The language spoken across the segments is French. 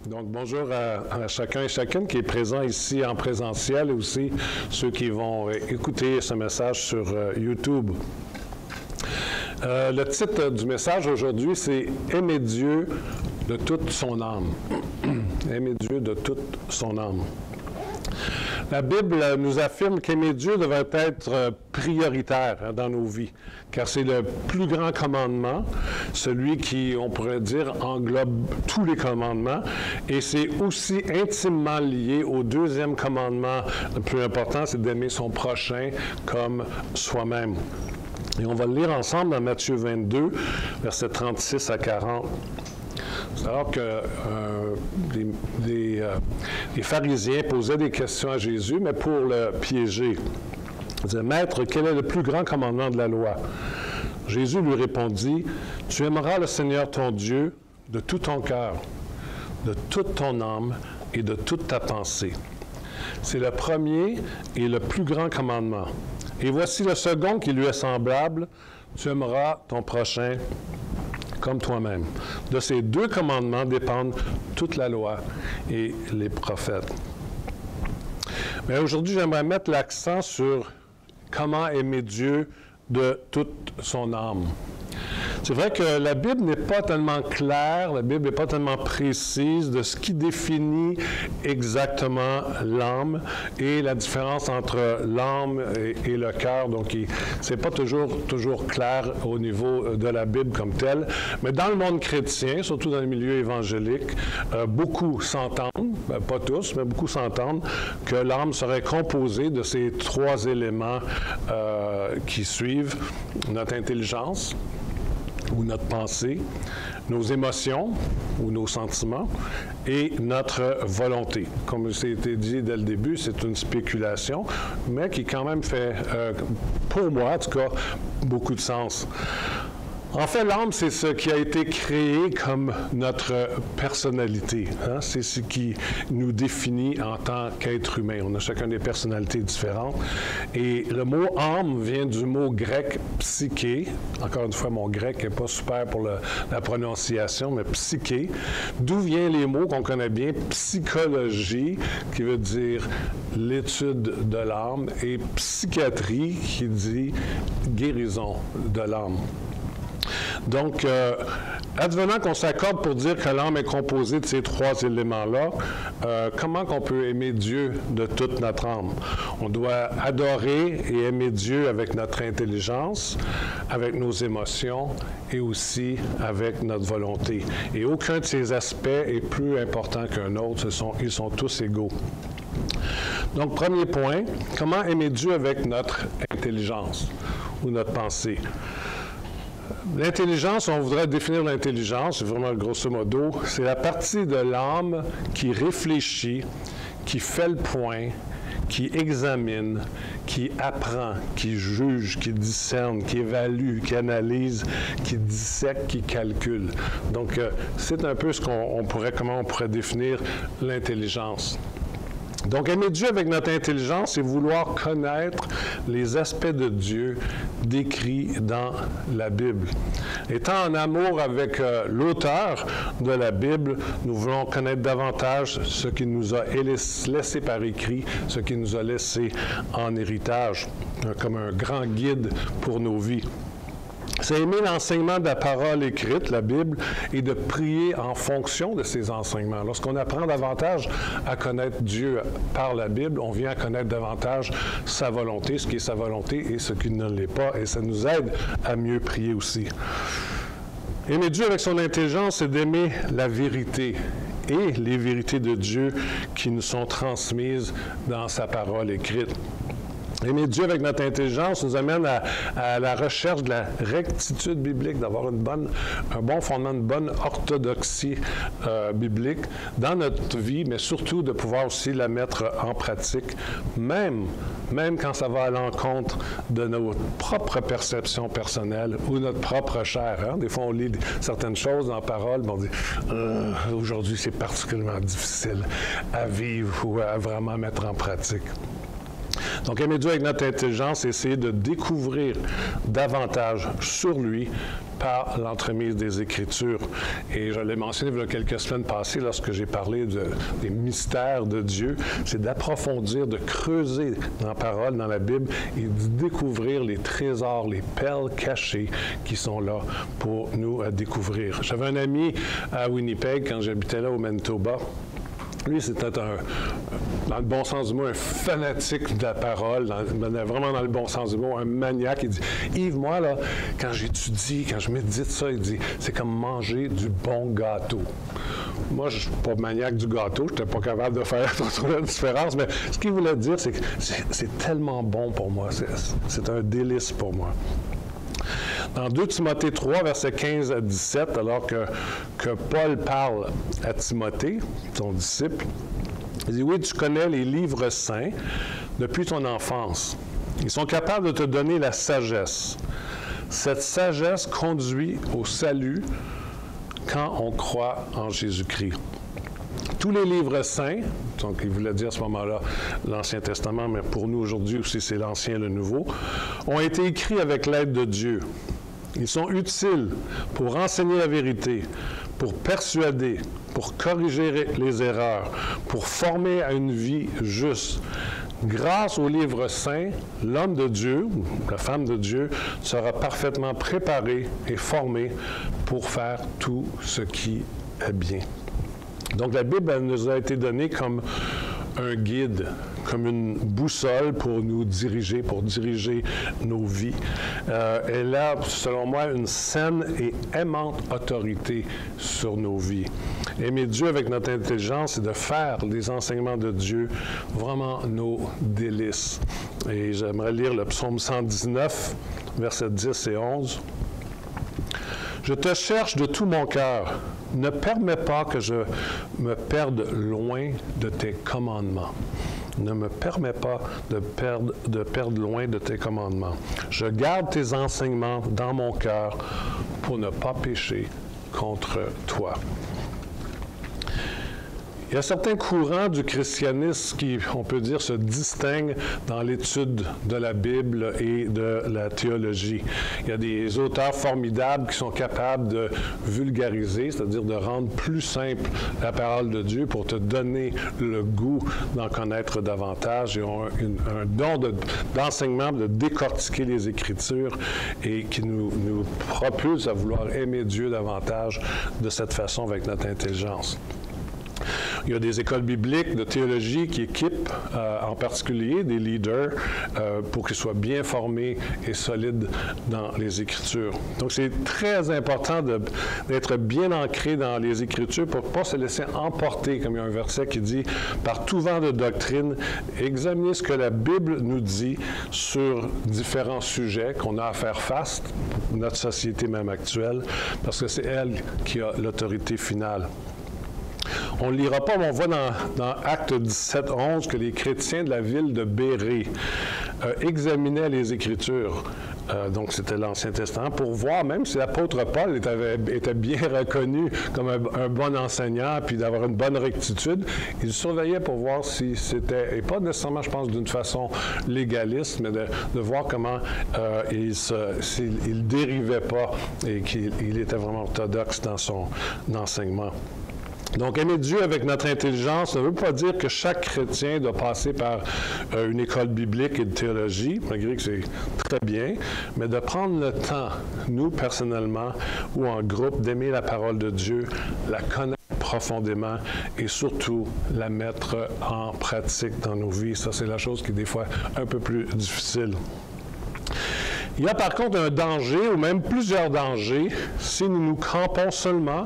Donc, bonjour à chacun et chacune qui est présent ici en présentiel et aussi ceux qui vont écouter ce message sur YouTube. Le titre du message aujourd'hui, c'est « Aimer Dieu de toute son âme ». Aimer Dieu de toute son âme. La Bible nous affirme qu'aimer Dieu devrait être prioritaire dans nos vies, car c'est le plus grand commandement, celui qui, on pourrait dire, englobe tous les commandements, et c'est aussi intimement lié au deuxième commandement le plus important, c'est d'aimer son prochain comme soi-même. Et on va le lire ensemble dans Matthieu 22, versets 36 à 40. Alors que les pharisiens posaient des questions à Jésus, mais pour le piéger. Ils disaient, « Maître, quel est le plus grand commandement de la loi? » Jésus lui répondit, « Tu aimeras le Seigneur ton Dieu de tout ton cœur, de toute ton âme et de toute ta pensée. » C'est le premier et le plus grand commandement. Et voici le second qui lui est semblable, « Tu aimeras ton prochain comme toi-même. » De ces deux commandements dépendent toute la loi et les prophètes. Mais aujourd'hui, j'aimerais mettre l'accent sur comment aimer Dieu de toute son âme. C'est vrai que la Bible n'est pas tellement claire, la Bible n'est pas tellement précise de ce qui définit exactement l'âme et la différence entre l'âme et le cœur. Donc, c'est pas toujours clair au niveau de la Bible comme telle. Mais dans le monde chrétien, surtout dans le milieu évangélique, beaucoup s'entendent, pas tous, mais beaucoup s'entendent que l'âme serait composée de ces trois éléments qui suivent notre intelligence, ou notre pensée, nos émotions ou nos sentiments et notre volonté. Comme c'était dit dès le début, c'est une spéculation, mais qui quand même fait, pour moi en tout cas, beaucoup de sens. En fait, l'âme, c'est ce qui a été créé comme notre personnalité. Hein? C'est ce qui nous définit en tant qu'être humain. On a chacun des personnalités différentes. Et le mot « âme » vient du mot grec « psyché ». Encore une fois, mon grec n'est pas super pour la prononciation, mais « psyché ». D'où viennent les mots qu'on connaît bien « psychologie », qui veut dire l'étude de l'âme, et « psychiatrie », qui dit « guérison de l'âme ». Donc, advenant qu'on s'accorde pour dire que l'âme est composée de ces trois éléments-là, comment qu'on peut aimer Dieu de toute notre âme? On doit adorer et aimer Dieu avec notre intelligence, avec nos émotions et aussi avec notre volonté. Et aucun de ces aspects est plus important qu'un autre, ils sont tous égaux. Donc, premier point, comment aimer Dieu avec notre intelligence ou notre pensée? L'intelligence, on voudrait définir l'intelligence, c'est vraiment grosso modo, c'est la partie de l'âme qui réfléchit, qui fait le point, qui examine, qui apprend, qui juge, qui discerne, qui évalue, qui analyse, qui dissèque, qui calcule. Donc, c'est un peu comment on pourrait définir l'intelligence. Donc, aimer Dieu avec notre intelligence, c'est vouloir connaître les aspects de Dieu décrits dans la Bible. Étant en amour avec l'auteur de la Bible, nous voulons connaître davantage ce qu'il nous a laissé par écrit, ce qu'il nous a laissé en héritage, comme un grand guide pour nos vies. C'est aimer l'enseignement de la parole écrite, la Bible, et de prier en fonction de ces enseignements. Lorsqu'on apprend davantage à connaître Dieu par la Bible, on vient à connaître davantage sa volonté, ce qui est sa volonté et ce qui ne l'est pas, et ça nous aide à mieux prier aussi. Aimer Dieu avec son intelligence, c'est d'aimer la vérité et les vérités de Dieu qui nous sont transmises dans sa parole écrite. Aimer Dieu avec notre intelligence nous amène à la recherche de la rectitude biblique, d'avoir un bon fondement, une bonne orthodoxie biblique dans notre vie, mais surtout de pouvoir aussi la mettre en pratique, même quand ça va à l'encontre de nos propres perceptions personnelles ou notre propre chair. Hein? Des fois, on lit certaines choses dans la parole, mais on dit « aujourd'hui, c'est particulièrement difficile à vivre ou à vraiment mettre en pratique ». Donc, aimer Dieu avec notre intelligence, essayer de découvrir davantage sur lui par l'entremise des Écritures. Et je l'ai mentionné il y a quelques semaines passées lorsque j'ai parlé des mystères de Dieu, c'est d'approfondir, de creuser dans la parole, dans la Bible, et de découvrir les trésors, les perles cachées qui sont là pour nous découvrir. J'avais un ami à Winnipeg, quand j'habitais là au Manitoba. Lui, c'était dans le bon sens du mot, un fanatique de la parole, vraiment dans le bon sens du mot, un maniaque. Il dit, Yves, moi, là, quand j'étudie, quand je médite ça, il dit, c'est comme manger du bon gâteau. Moi, je ne suis pas maniaque du gâteau, je n'étais pas capable de faire la différence, mais ce qu'il voulait dire, c'est que c'est tellement bon pour moi, c'est un délice pour moi. Dans 2 Timothée 3, versets 15 à 17, alors que Paul parle à Timothée, son disciple, il dit, oui, tu connais les livres saints depuis ton enfance. Ils sont capables de te donner la sagesse. Cette sagesse conduit au salut quand on croit en Jésus-Christ. Tous les livres saints, donc il voulait dire à ce moment-là l'Ancien Testament, mais pour nous aujourd'hui aussi c'est l'Ancien et le Nouveau, ont été écrits avec l'aide de Dieu. Ils sont utiles pour enseigner la vérité, pour persuader, pour corriger les erreurs, pour former à une vie juste. Grâce aux livres saints, l'homme de Dieu, ou la femme de Dieu, sera parfaitement préparé et formé pour faire tout ce qui est bien. Donc la Bible, elle nous a été donnée comme un guide, comme une boussole pour nous diriger, pour diriger nos vies. Elle a, selon moi, une saine et aimante autorité sur nos vies. Aimer Dieu avec notre intelligence, c'est de faire des enseignements de Dieu vraiment nos délices. Et j'aimerais lire le psaume 119, versets 10 et 11. « Je te cherche de tout mon cœur. Ne permets pas que je me perde loin de tes commandements. » Ne me permets pas de perdre loin de tes commandements. Je garde tes enseignements dans mon cœur pour ne pas pécher contre toi. Il y a certains courants du christianisme qui, on peut dire, se distinguent dans l'étude de la Bible et de la théologie. Il y a des auteurs formidables qui sont capables de vulgariser, c'est-à-dire de rendre plus simple la parole de Dieu pour te donner le goût d'en connaître davantage. Ils ont un don d'enseignement, de décortiquer les Écritures et qui nous propulse à vouloir aimer Dieu davantage de cette façon avec notre intelligence. Il y a des écoles bibliques de théologie qui équipent en particulier des leaders pour qu'ils soient bien formés et solides dans les Écritures. Donc, c'est très important d'être bien ancré dans les Écritures pour ne pas se laisser emporter, comme il y a un verset qui dit, par tout vent de doctrine, examiner ce que la Bible nous dit sur différents sujets qu'on a à faire face, notre société même actuelle, parce que c'est elle qui a l'autorité finale. On ne lira pas, mais on voit dans Actes 17, 11 que les chrétiens de la ville de Bérée examinaient les Écritures. Donc, c'était l'Ancien Testament, pour voir, même si l'apôtre Paul était bien reconnu comme un bon enseignant, puis d'avoir une bonne rectitude, il surveillait pour voir si c'était, et pas nécessairement, je pense, d'une façon légaliste, mais de voir comment il dérivait pas et qu'il était vraiment orthodoxe dans son enseignement. Donc, aimer Dieu avec notre intelligence ne veut pas dire que chaque chrétien doit passer par une école biblique et de théologie, malgré que c'est très bien, mais de prendre le temps, nous personnellement ou en groupe, d'aimer la parole de Dieu, la connaître profondément et surtout la mettre en pratique dans nos vies. Ça, c'est la chose qui est des fois un peu plus difficile. Il y a par contre un danger, ou même plusieurs dangers, si nous nous crampons seulement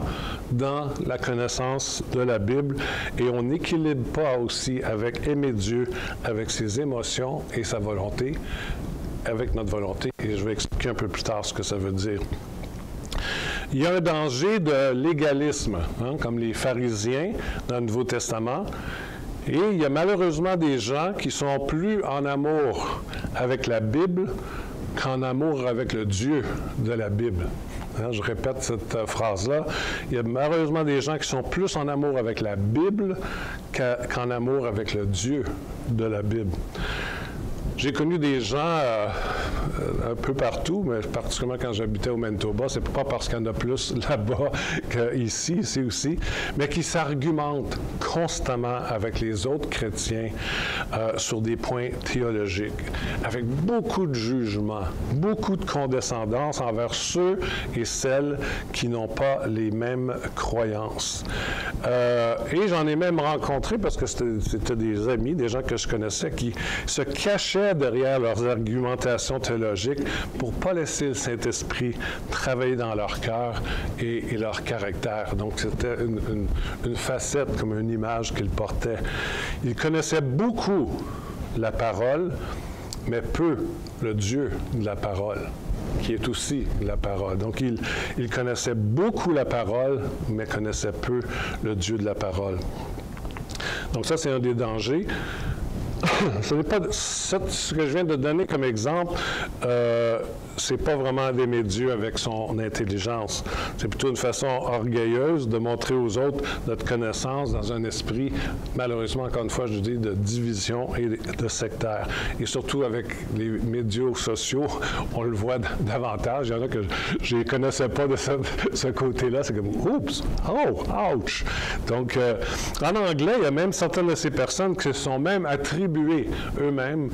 dans la connaissance de la Bible et on n'équilibre pas aussi avec aimer Dieu, avec ses émotions et sa volonté, avec notre volonté. Et je vais expliquer un peu plus tard ce que ça veut dire. Il y a un danger de légalisme, comme les pharisiens dans le Nouveau Testament. Et il y a malheureusement des gens qui sont plus en amour avec la Bible qu'en amour avec le Dieu de la Bible. Je répète cette phrase-là. Il y a malheureusement des gens qui sont plus en amour avec la Bible qu'en amour avec le Dieu de la Bible. J'ai connu des gens un peu partout, mais particulièrement quand j'habitais au Manitoba, c'est pas parce qu'il y en a plus là-bas qu'ici, ici aussi, mais qui s'argumentent constamment avec les autres chrétiens sur des points théologiques, avec beaucoup de jugement, beaucoup de condescendance envers ceux et celles qui n'ont pas les mêmes croyances. Et j'en ai même rencontré, parce que c'était des amis, des gens que je connaissais, qui se cachaient derrière leurs argumentations théologiques pour ne pas laisser le Saint-Esprit travailler dans leur cœur et leur caractère. Donc, c'était une facette, comme une image qu'ils portaient. Ils connaissaient beaucoup la parole, mais peu le Dieu de la parole, qui est aussi la parole. Donc, ils connaissaient beaucoup la parole, mais connaissaient peu le Dieu de la parole. Donc, ça, c'est un des dangers. Ce n'est pas ce que je viens de donner comme exemple, c'est pas vraiment d'aimer Dieu avec son intelligence. C'est plutôt une façon orgueilleuse de montrer aux autres notre connaissance dans un esprit, malheureusement, encore une fois, je dis, de division et de sectaire. Et surtout avec les médias sociaux, on le voit davantage. Il y en a que je ne connaissais pas de ce côté-là. C'est comme, oups, oh, ouch. Donc, en anglais, il y a même certaines de ces personnes qui se sont même attribuées eux-mêmes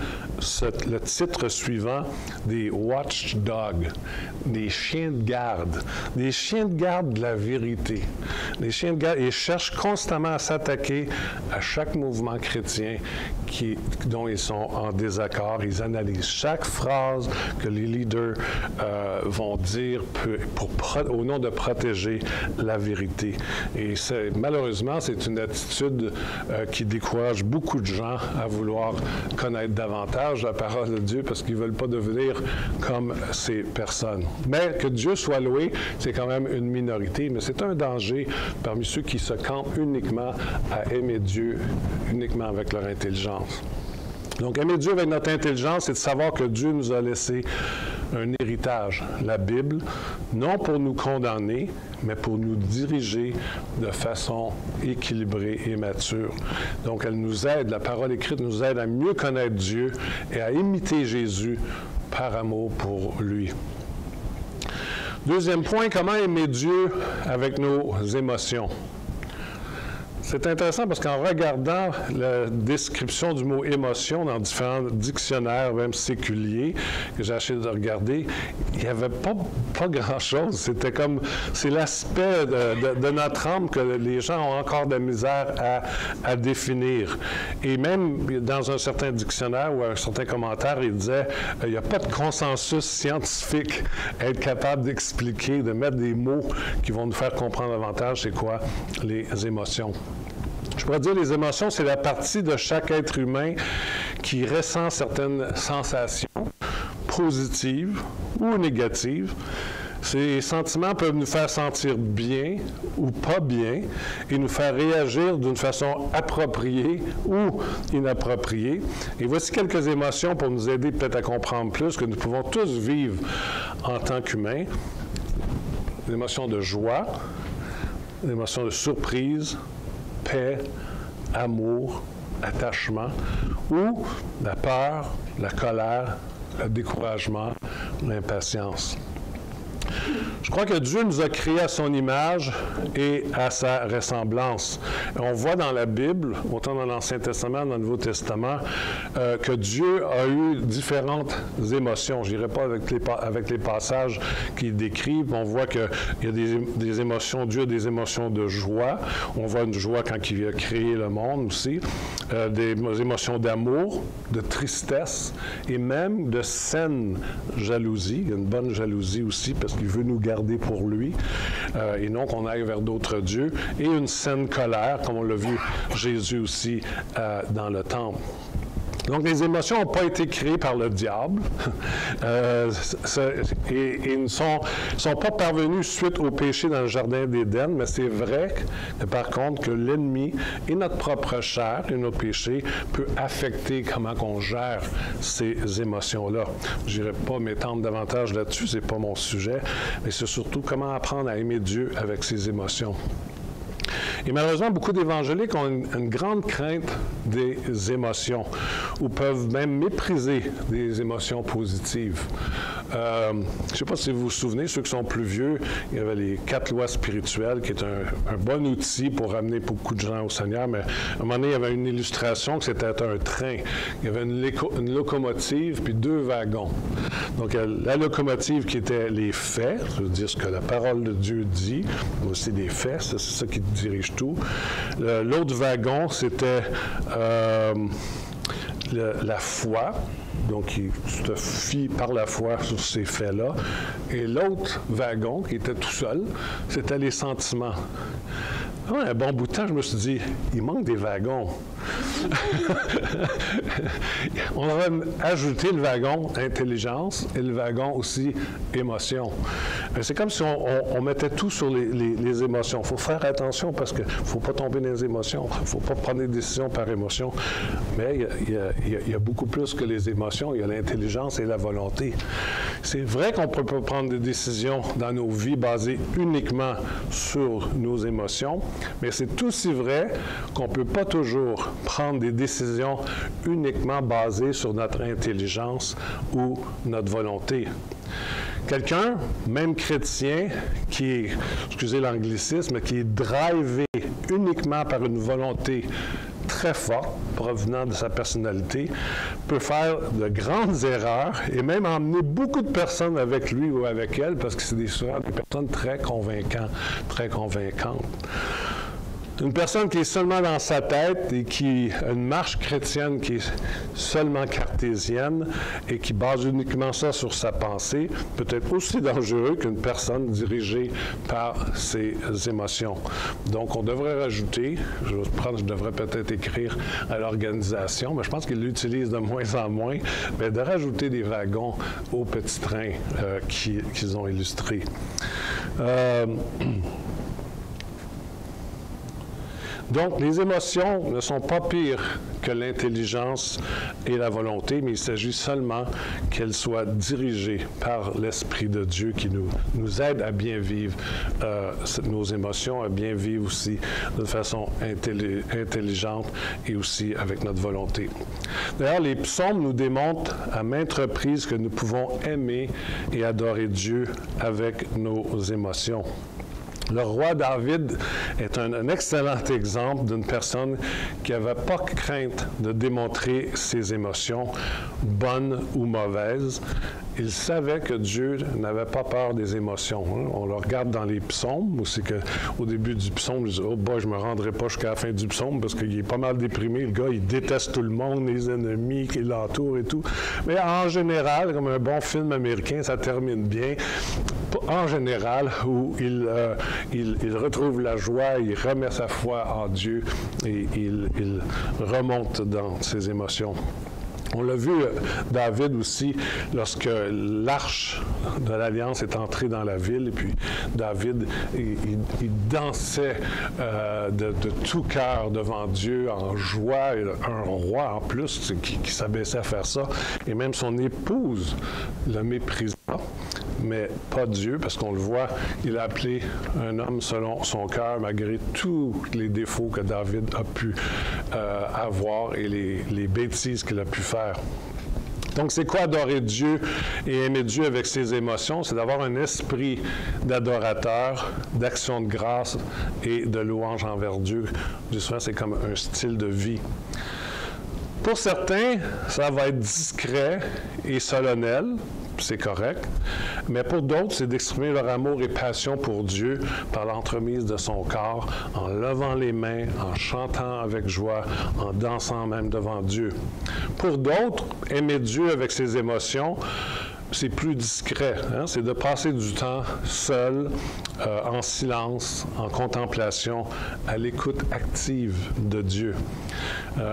le titre suivant des watchdogs, des chiens de garde de la vérité. Les chiens de garde, ils cherchent constamment à s'attaquer à chaque mouvement chrétien dont ils sont en désaccord. Ils analysent chaque phrase que les leaders vont dire au nom de protéger la vérité. Et malheureusement, c'est une attitude qui décourage beaucoup de gens à vouloir connaître davantage la parole de Dieu parce qu'ils ne veulent pas devenir comme ces personnes. Mais que Dieu soit loué, c'est quand même une minorité, mais c'est un danger parmi ceux qui se campent uniquement à aimer Dieu, uniquement avec leur intelligence. Donc, aimer Dieu avec notre intelligence, c'est de savoir que Dieu nous a laissé un héritage, la Bible, non pour nous condamner, mais pour nous diriger de façon équilibrée et mature. Donc, elle nous aide, la parole écrite nous aide à mieux connaître Dieu et à imiter Jésus par amour pour lui. Deuxième point, comment aimer Dieu avec nos émotions? C'est intéressant parce qu'en regardant la description du mot « émotion » dans différents dictionnaires, même séculiers, que j'ai acheté de regarder, il n'y avait pas grand-chose. C'était comme, c'est l'aspect de notre âme que les gens ont encore de la misère à définir. Et même dans un certain dictionnaire ou un certain commentaire, il disait, il n'y a pas de consensus scientifique à être capable d'expliquer, de mettre des mots qui vont nous faire comprendre davantage c'est quoi les émotions. Je pourrais dire les émotions, c'est la partie de chaque être humain qui ressent certaines sensations positives ou négatives. Ces sentiments peuvent nous faire sentir bien ou pas bien et nous faire réagir d'une façon appropriée ou inappropriée. Et voici quelques émotions pour nous aider peut-être à comprendre plus que nous pouvons tous vivre en tant qu'humains. L'émotion de joie, l'émotion de surprise, paix, amour, attachement, ou la peur, la colère, le découragement, l'impatience. Je crois que Dieu nous a créés à son image et à sa ressemblance. On voit dans la Bible, autant dans l'Ancien Testament que dans le Nouveau Testament, que Dieu a eu différentes émotions. Je n'irai pas avec les passages qu'il décrit. On voit qu'il y a des émotions, Dieu a des émotions de joie. On voit une joie quand il a créé le monde aussi. Des émotions d'amour, de tristesse et même de saine jalousie. Il y a une bonne jalousie aussi parce qu'il veut nous garder pour lui et non qu'on aille vers d'autres dieux. Et une saine colère, comme on l'a vu Jésus aussi dans le temple. Donc, les émotions n'ont pas été créées par le diable et ne sont pas parvenues suite au péché dans le jardin d'Éden, mais c'est vrai que, par contre, que l'ennemi et notre propre chair et nos péchés peut affecter comment on gère ces émotions-là. Je n'irai pas m'étendre davantage là-dessus, ce n'est pas mon sujet, mais c'est surtout comment apprendre à aimer Dieu avec ses émotions. Et malheureusement, beaucoup d'évangéliques ont une grande crainte des émotions ou peuvent même mépriser des émotions positives. Je ne sais pas si vous vous souvenez, ceux qui sont plus vieux, il y avait les 4 lois spirituelles, qui est un bon outil pour ramener beaucoup de gens au Seigneur, mais à un moment donné, il y avait une illustration que c'était un train. Il y avait une locomotive puis 2 wagons. Donc, la locomotive qui était les faits, c'est-à-dire ce que la parole de Dieu dit, mais aussi des faits, c'est ça qui dirige tout. L'autre wagon, c'était la foi. Donc, il se fie par la foi sur ces faits-là. Et l'autre wagon, qui était tout seul, c'était les sentiments. Un bon bout de temps, je me suis dit, il manque des wagons. On aurait ajouté le wagon intelligence et le wagon aussi émotion. C'est comme si on mettait tout sur les émotions. Il faut faire attention parce qu'il ne faut pas tomber dans les émotions. Il ne faut pas prendre des décisions par émotion. Mais il y a beaucoup plus que les émotions. Il y a l'intelligence et la volonté. C'est vrai qu'on ne peut pas prendre des décisions dans nos vies basées uniquement sur nos émotions, mais c'est aussi vrai qu'on ne peut pas toujours prendre des décisions uniquement basées sur notre intelligence ou notre volonté. Quelqu'un, même chrétien, qui est, excusez l'anglicisme, qui est drivé uniquement par une volonté très forte, provenant de sa personnalité, peut faire de grandes erreurs et même emmener beaucoup de personnes avec lui ou avec elle, parce que c'est souvent des personnes très convaincantes. Une personne qui est seulement dans sa tête et qui a une marche chrétienne qui est seulement cartésienne et qui base uniquement ça sur sa pensée peut être aussi dangereux qu'une personne dirigée par ses émotions. Donc, on devrait rajouter, je devrais peut-être écrire à l'organisation, mais je pense qu'ils l'utilisent de moins en moins, mais de rajouter des wagons au petit train qu'ils ont illustré. Donc, les émotions ne sont pas pires que l'intelligence et la volonté, mais il s'agit seulement qu'elles soient dirigées par l'Esprit de Dieu qui nous aide à bien vivre nos émotions, à bien vivre aussi de façon intelligente et aussi avec notre volonté. D'ailleurs, les psaumes nous démontrent à maintes reprises que nous pouvons aimer et adorer Dieu avec nos émotions. Le roi David est un excellent exemple d'une personne qui n'avait pas crainte de démontrer ses émotions, bonnes ou mauvaises. Il savait que Dieu n'avait pas peur des émotions. On le regarde dans les psaumes, où c'est qu'au début du psaume, il dit « Oh boy, je ne me rendrai pas jusqu'à la fin du psaume parce qu'il est pas mal déprimé. Le gars, il déteste tout le monde, les ennemis qui l'entourent et tout. » Mais en général, comme un bon film américain, ça termine bien. En général, où il retrouve la joie, il remet sa foi en Dieu et il remonte dans ses émotions. On l'a vu, David aussi, lorsque l'arche de l'Alliance est entrée dans la ville, et puis David, il dansait de tout cœur devant Dieu, en joie, et un roi en plus qui s'abaissait à faire ça, et même son épouse le méprisa. Mais pas Dieu, parce qu'on le voit, il a appelé un homme selon son cœur, malgré tous les défauts que David a pu avoir et les bêtises qu'il a pu faire. Donc, c'est quoi adorer Dieu et aimer Dieu avec ses émotions? C'est d'avoir un esprit d'adorateur, d'action de grâce et de louange envers Dieu. Souvent, c'est comme un style de vie. Pour certains, ça va être discret et solennel. C'est correct. Mais pour d'autres, c'est d'exprimer leur amour et passion pour Dieu par l'entremise de son corps, en levant les mains, en chantant avec joie, en dansant même devant Dieu. Pour d'autres, aimer Dieu avec ses émotions, c'est plus discret. Hein? C'est de passer du temps seul, en silence, en contemplation, à l'écoute active de Dieu.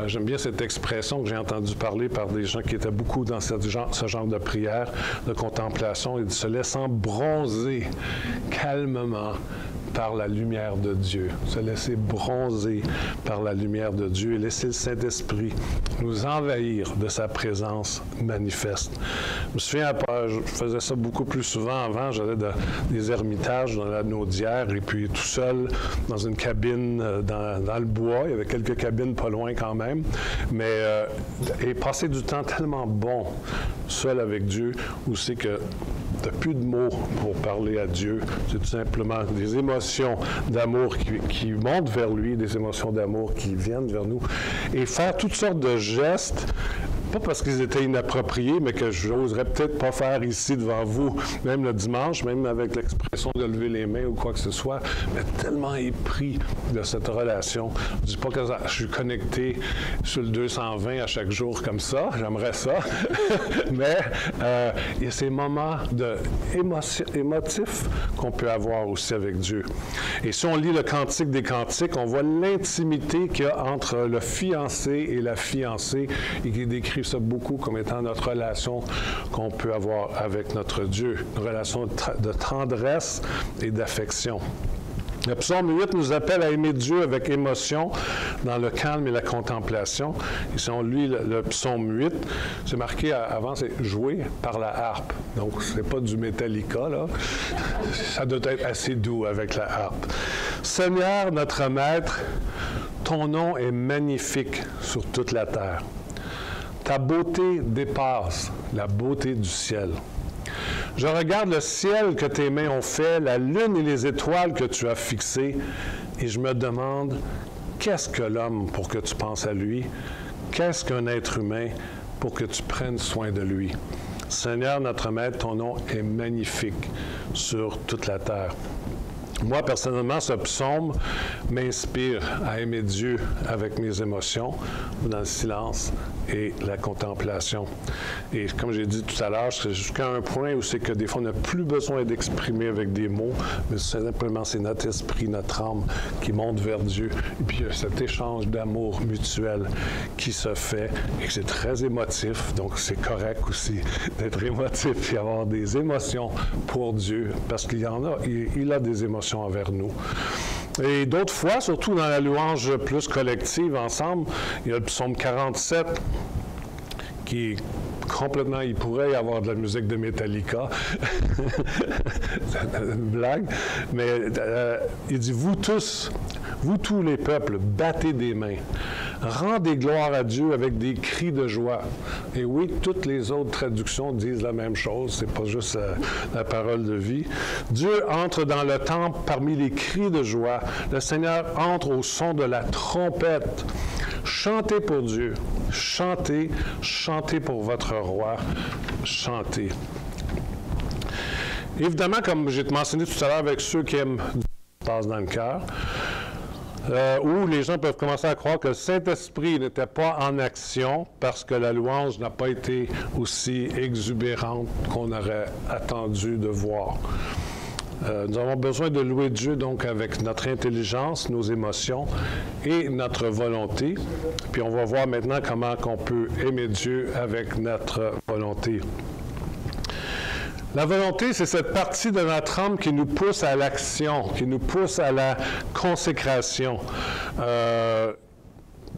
J'aime bien cette expression que j'ai entendue parler par des gens qui étaient beaucoup dans ce genre de prière, de contemplation, et de se laissant bronzer calmement par la lumière de Dieu, se laisser bronzer par la lumière de Dieu et laisser le Saint-Esprit nous envahir de sa présence manifeste. Je me souviens, je faisais ça beaucoup plus souvent avant, j'allais dans des ermitages dans l'anneau d'hier et puis tout seul dans une cabine dans le bois, il y avait quelques cabines pas loin quand même, mais et passer du temps tellement bon seul avec Dieu où c'est que tu n'as plus de mots pour parler à Dieu. C'est tout simplement des émotions d'amour qui montent vers lui, des émotions d'amour qui viennent vers nous. Et faire toutes sortes de gestes, pas parce qu'ils étaient inappropriés, mais que je n'oserais peut-être pas faire ici devant vous, même le dimanche, même avec l'expression de lever les mains ou quoi que ce soit, mais tellement épris de cette relation. Je ne dis pas que je suis connecté sur le 220 à chaque jour comme ça, j'aimerais ça, mais il y a ces moments émotifs qu'on peut avoir aussi avec Dieu. Et si on lit le Cantique des Cantiques, on voit l'intimité qu'il y a entre le fiancé et la fiancée, et qui décrit ça beaucoup comme étant notre relation qu'on peut avoir avec notre Dieu, une relation de tendresse et d'affection. Le psaume 8 nous appelle à aimer Dieu avec émotion dans le calme et la contemplation. Et si on lit le psaume 8, c'est marqué avant, c'est joué par la harpe. Donc, c'est pas du Metallica, là. Ça doit être assez doux avec la harpe. Seigneur, notre Maître, ton nom est magnifique sur toute la terre. Ta beauté dépasse la beauté du ciel. Je regarde le ciel que tes mains ont fait, la lune et les étoiles que tu as fixées, et je me demande, qu'est-ce que l'homme pour que tu penses à lui? Qu'est-ce qu'un être humain pour que tu prennes soin de lui? Seigneur, notre Maître, ton nom est magnifique sur toute la terre. Moi, personnellement, ce psaume m'inspire à aimer Dieu avec mes émotions, dans le silence et la contemplation. Et comme j'ai dit tout à l'heure, c'est jusqu'à un point où c'est que des fois, on n'a plus besoin d'exprimer avec des mots, mais simplement, c'est notre esprit, notre âme qui monte vers Dieu. Et puis, il y a cet échange d'amour mutuel qui se fait et que c'est très émotif. Donc, c'est correct aussi d'être émotif et avoir des émotions pour Dieu, parce qu'il y en a, il a des émotions envers nous. Et d'autres fois, surtout dans la louange plus collective ensemble, il y a le psaume 47 qui est complètement, il pourrait y avoir de la musique de Metallica, c'est une blague, mais il dit, vous tous les peuples, battez des mains, rendez gloire à Dieu avec des cris de joie. Et oui, toutes les autres traductions disent la même chose, c'est pas juste la parole de vie. Dieu entre dans le temple parmi les cris de joie, le Seigneur entre au son de la trompette. Chantez pour Dieu, chantez, chantez pour votre roi, chantez. Évidemment, comme j'ai mentionné tout à l'heure avec ceux qui aiment passe dans le cœur, où les gens peuvent commencer à croire que le Saint-Esprit n'était pas en action parce que la louange n'a pas été aussi exubérante qu'on aurait attendu de voir. Nous avons besoin de louer Dieu donc avec notre intelligence, nos émotions et notre volonté. Puis on va voir maintenant comment on peut aimer Dieu avec notre volonté. La volonté, c'est cette partie de notre âme qui nous pousse à l'action, qui nous pousse à la consécration,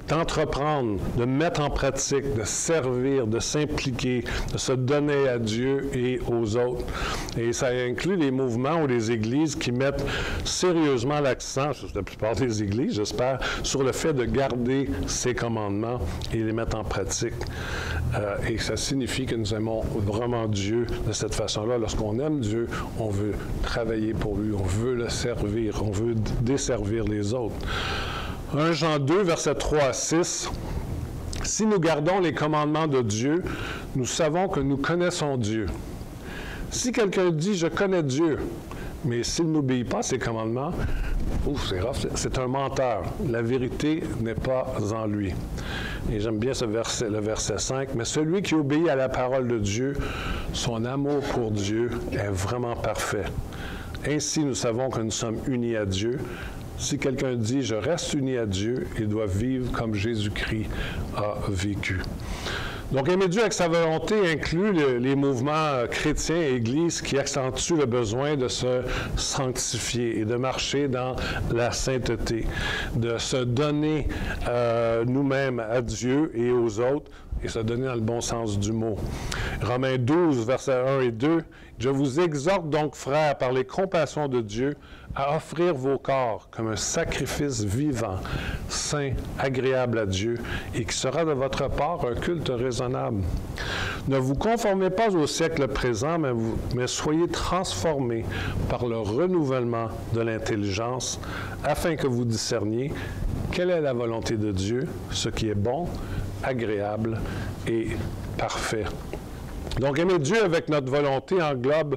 d'entreprendre, de mettre en pratique, de servir, de s'impliquer, de se donner à Dieu et aux autres. Et ça inclut les mouvements ou les églises qui mettent sérieusement l'accent, la plupart des églises, j'espère, sur le fait de garder ses commandements et les mettre en pratique. Et ça signifie que nous aimons vraiment Dieu de cette façon-là. Lorsqu'on aime Dieu, on veut travailler pour lui, on veut le servir, on veut desservir les autres. 1 Jean 2, versets 3 à 6. « Si nous gardons les commandements de Dieu, nous savons que nous connaissons Dieu. Si quelqu'un dit « Je connais Dieu », mais s'il n'obéit pas à ses commandements, c'est rough, c'est un menteur. La vérité n'est pas en lui. » Et j'aime bien ce verset, le verset 5. « Mais celui qui obéit à la parole de Dieu, son amour pour Dieu est vraiment parfait. Ainsi, nous savons que nous sommes unis à Dieu. Si quelqu'un dit « Je reste uni à Dieu », il doit vivre comme Jésus-Christ a vécu. » Donc, aimer Dieu avec sa volonté inclut les mouvements chrétiens et Église qui accentuent le besoin de se sanctifier et de marcher dans la sainteté, de se donner nous-mêmes à Dieu et aux autres, et se donner dans le bon sens du mot. Romains 12, versets 1 et 2, « Je vous exhorte donc, frères, par les compassions de Dieu, à offrir vos corps comme un sacrifice vivant, saint, agréable à Dieu, et qui sera de votre part un culte raisonnable. Ne vous conformez pas au siècle présent, mais soyez transformés par le renouvellement de l'intelligence, afin que vous discerniez quelle est la volonté de Dieu, ce qui est bon, agréable et parfait. » Donc, aimer Dieu avec notre volonté englobe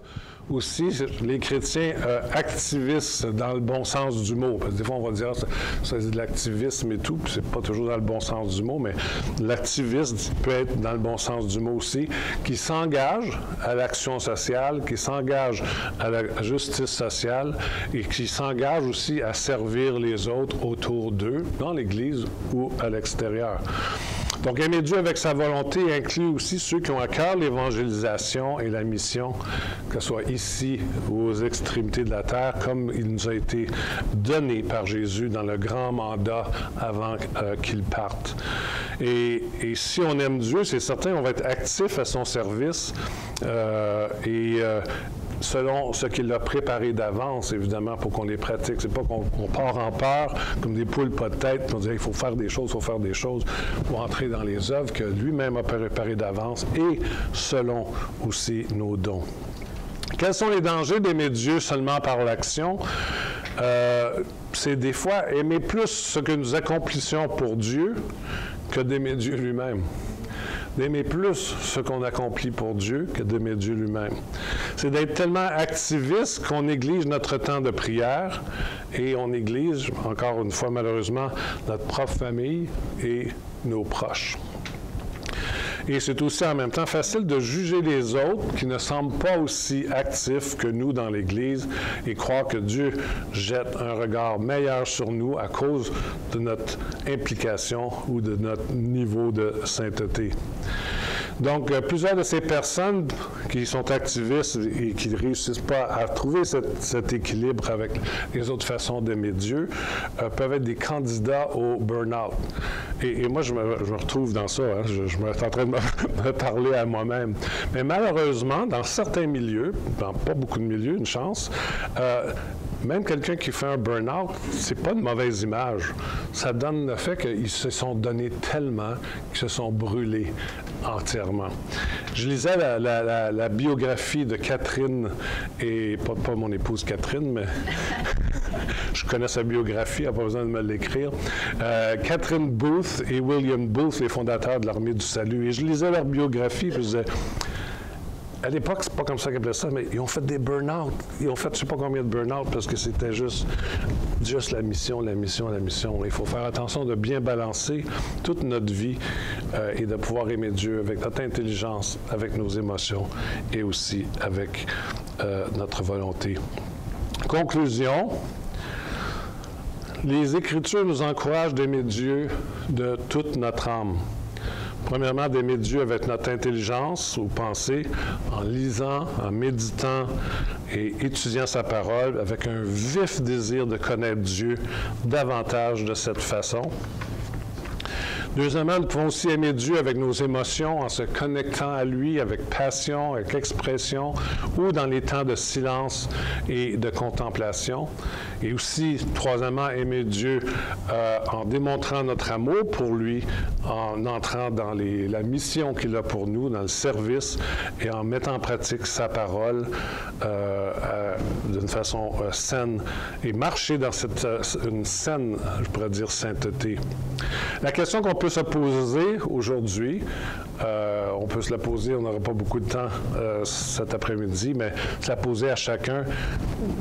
aussi les chrétiens activistes dans le bon sens du mot. Parce que des fois, on va dire ça c'est de l'activisme et tout, puis c'est pas toujours dans le bon sens du mot, mais l'activiste peut être dans le bon sens du mot aussi, qui s'engage à l'action sociale, qui s'engage à la justice sociale et qui s'engage aussi à servir les autres autour d'eux, dans l'Église ou à l'extérieur. Donc, aimer Dieu avec sa volonté inclut aussi ceux qui ont à cœur l'évangélisation et la mission, que ce soit ici ou aux extrémités de la terre, comme il nous a été donné par Jésus dans le grand mandat avant qu'il parte. Et si on aime Dieu, c'est certain, on va être actif à son service selon ce qu'il a préparé d'avance, évidemment, pour qu'on les pratique. C'est pas qu'on part en peur, comme des poules pas de tête, puis on dit il faut faire des choses pour entrer dans les œuvres que lui-même a préparées d'avance et selon aussi nos dons. Quels sont les dangers d'aimer Dieu seulement par l'action? C'est des fois aimer plus ce que nous accomplissions pour Dieu que d'aimer Dieu lui-même. D'aimer plus ce qu'on accomplit pour Dieu que d'aimer Dieu lui-même. C'est d'être tellement activiste qu'on néglige notre temps de prière et on néglige, encore une fois malheureusement, notre propre famille et nos proches. Et c'est aussi en même temps facile de juger les autres qui ne semblent pas aussi actifs que nous dans l'Église et croire que Dieu jette un regard meilleur sur nous à cause de notre implication ou de notre niveau de sainteté. Donc, plusieurs de ces personnes qui sont activistes et qui ne réussissent pas à trouver cet équilibre avec les autres façons d'aimer Dieu peuvent être des candidats au burn-out. Et moi, je me retrouve dans ça. Hein, je suis en train de me parler à moi-même. Mais malheureusement, dans certains milieux, dans pas beaucoup de milieux, une chance, même quelqu'un qui fait un burn-out, c'est pas une mauvaise image. Ça donne le fait qu'ils se sont donnés tellement qu'ils se sont brûlés entièrement. Je lisais la biographie de Catherine, et pas mon épouse Catherine, mais je connais sa biographie, elle n'a pas besoin de me l'écrire. Catherine Booth et William Booth, les fondateurs de l'Armée du Salut. Et je lisais leur biographie, puis je disais, à l'époque, c'est pas comme ça qu'ils appelaient ça, mais ils ont fait des burn-out. Ils ont fait je sais pas combien de burn-out parce que c'était juste la mission. Il faut faire attention de bien balancer toute notre vie et de pouvoir aimer Dieu avec notre intelligence, avec nos émotions et aussi avec notre volonté. Conclusion. Les Écritures nous encouragent d'aimer Dieu de toute notre âme. Premièrement, d'aimer Dieu avec notre intelligence ou pensée, en lisant, en méditant et étudiant sa parole, avec un vif désir de connaître Dieu davantage de cette façon. Deuxièmement, nous pouvons aussi aimer Dieu avec nos émotions, en se connectant à lui avec passion, avec expression, ou dans les temps de silence et de contemplation. Et aussi, troisièmement, aimer Dieu en démontrant notre amour pour lui, en entrant dans la mission qu'il a pour nous, dans le service, et en mettant en pratique sa parole d'une façon saine, et marcher dans une saine, je pourrais dire, sainteté. La question qu'on peut se poser aujourd'hui, on peut se la poser, on n'aura pas beaucoup de temps cet après-midi, mais se la poser à chacun,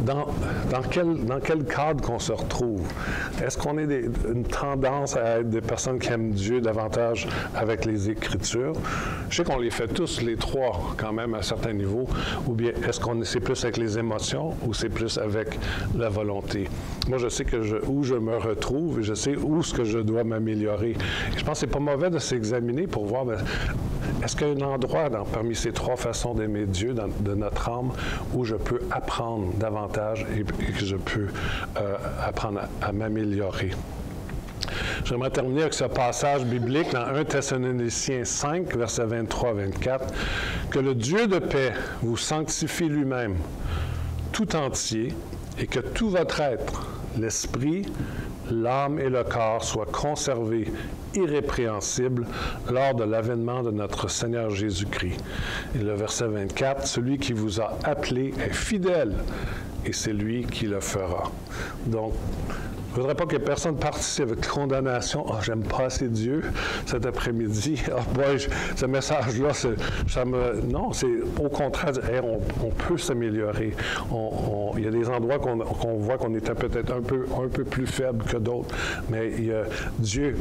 dans quel cadre qu'on se retrouve? Est-ce qu'on est une tendance à être des personnes qui aiment Dieu davantage avec les Écritures? Je sais qu'on les fait tous, les trois, quand même, à certains niveaux, ou bien est-ce qu'on c'est plus avec les émotions ou c'est plus avec la volonté? Moi, je sais où je me retrouve et je sais où ce que je dois m'améliorer. Je pense que c'est pas mauvais de s'examiner pour voir Est-ce qu'il y a un endroit parmi ces trois façons d'aimer Dieu de notre âme où je peux apprendre davantage et que je peux apprendre à m'améliorer? J'aimerais terminer avec ce passage biblique dans 1 Thessaloniciens 5, versets 23 à 24. « Que le Dieu de paix vous sanctifie lui-même, tout entier, et que tout votre être, l'esprit, l'âme et le corps soient conservés irrépréhensibles lors de l'avènement de notre Seigneur Jésus-Christ. » Et le verset 24, « Celui qui vous a appelé est fidèle, et c'est lui qui le fera. » Donc, je ne voudrais pas que personne participe avec condamnation. « Ah, j'aime pas assez Dieu cet après-midi. Ah, boy, ce message-là, non, c'est au contraire, hey, on peut s'améliorer. Il y a des endroits qu'on voit qu'on était peut-être un peu plus faible que d'autres, mais Dieu,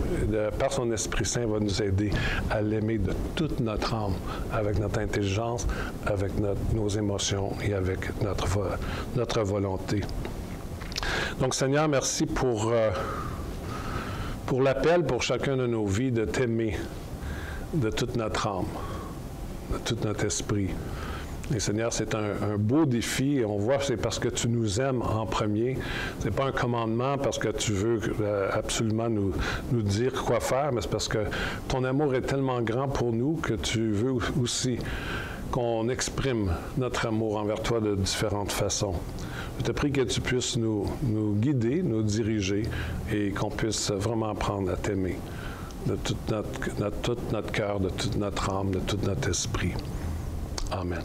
par son Esprit Saint, va nous aider à l'aimer de toute notre âme, avec notre intelligence, avec nos émotions et avec notre volonté. Donc, Seigneur, merci pour l'appel pour chacun de nos vies de t'aimer de toute notre âme, de tout notre esprit. Et Seigneur, c'est un beau défi. Et on voit que c'est parce que tu nous aimes en premier. Ce n'est pas un commandement parce que tu veux absolument nous dire quoi faire, mais c'est parce que ton amour est tellement grand pour nous que tu veux aussi qu'on exprime notre amour envers toi de différentes façons. Je te prie que tu puisses nous guider, nous diriger et qu'on puisse vraiment apprendre à t'aimer de tout notre cœur, de toute notre âme, de tout notre esprit. Amen.